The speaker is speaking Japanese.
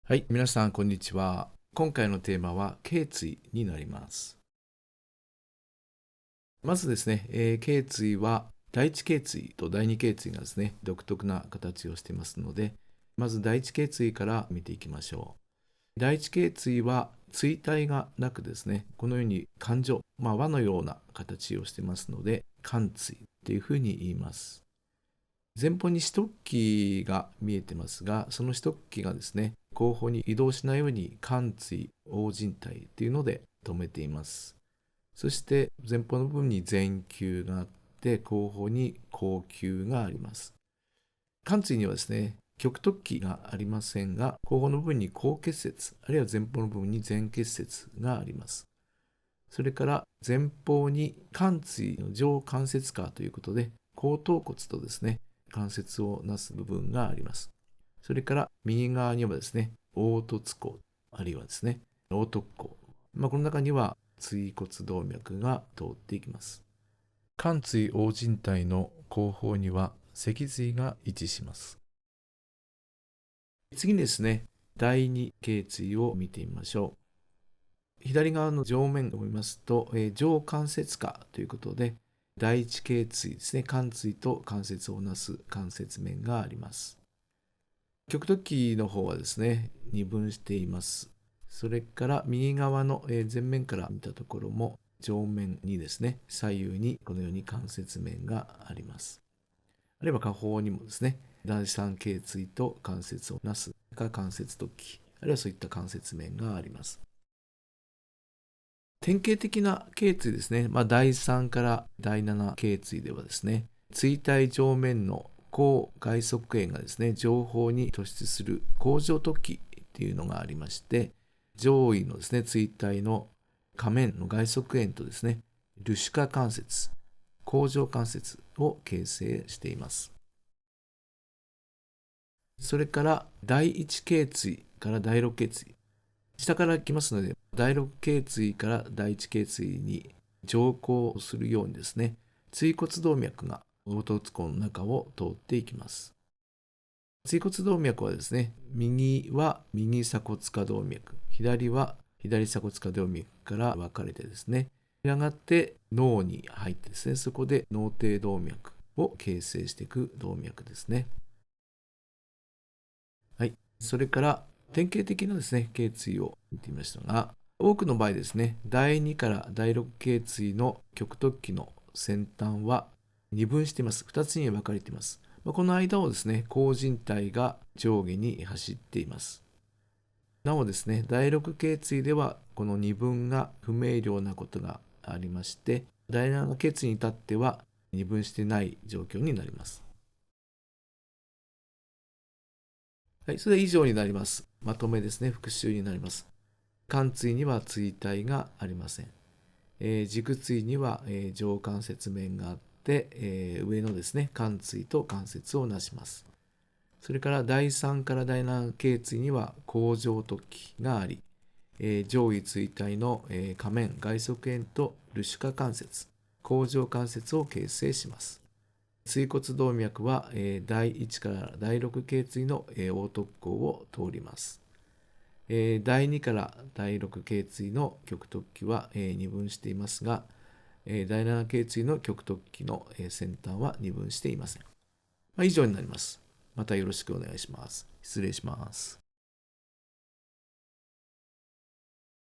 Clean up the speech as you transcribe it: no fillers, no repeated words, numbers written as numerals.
はい、皆さん、こんにちは。今回のテーマは、頸椎になります。まずですね、頸椎は、第一頸椎と第二頸椎がですね、独特な形をしていますので、まず第一頸椎から見ていきましょう。第一頸椎は、椎体がなくですね、このように環状、輪のような形をしていますので、貫椎というふうに言います。前方に四突起が見えてますが、その四突起がですね、後方に移動しないように貫椎、横靭帯というので止めています。そして前方の部分に前球があって、後方に後球があります。貫椎にはですね、極突起がありませんが、後方の部分に後結節、あるいは前方の部分に前結節があります。それから前方に貫椎の上関節下ということで、後頭骨とですね、関節をなす部分があります。それから右側にはですね、凹凸孔、あるいはですね、凹凸孔。この中には椎骨動脈が通っていきます。貫椎横靭帯の後方には脊髄が位置します。次にですね、第二頸椎を見てみましょう。左側の上面を見ますと、上関節下ということで、第一頸椎ですね、貫椎と関節をなす関節面があります。極突起の方はですね、二分しています。それから右側の前面から見たところも、上面にですね、左右にこのように関節面があります。あるいは下方にもですね、第三頸椎と関節をなす関節突起、あるいはそういった関節面があります。典型的な頸椎ですね、第3から第7頸椎ではですね、椎体上面の後外側縁がですね、上方に突出する甲状突起っていうのがありまして、上位のですね、椎体の下面の外側縁とですね、ルシカ関節、甲状関節を形成しています。それから第1頸椎から第6頸椎、下から来ますので、第6頸椎から第1頸椎に乗降するようにですね、椎骨動脈が凹凸孔の中を通っていきます。椎骨動脈はですね、右は右鎖骨下動脈、左は左鎖骨下動脈から分かれてですね、やがて脳に入ってですね、そこで脳底動脈を形成していく動脈ですね。はい。それから典型的なですね、頸椎を見てみましたが、多くの場合ですね、第2から第6頸椎の極突起の先端は二分しています。2つに分かれています。この間をですね、後靭帯が上下に走っています。なおですね、第6頸椎ではこの二分が不明瞭なことがありまして、第7頸椎に至っては二分していない状況になります。はい、それで以上になります。まとめですね、復習になります。貫椎には椎体がありません。軸椎には、上関節面があって、上のですね、貫椎と関節をなします。それから第3から第7頸椎には甲状突起があり、上位椎体の、下面外側縁とルシカ関節、甲状関節を形成します。椎骨動脈は、第1から第6頸椎の、凹凸孔を通ります。第2から第6頸椎の極突起は、二分していますが、第7頸椎の極突起の、先端は二分していません。以上になります。またよろしくお願いします。失礼します。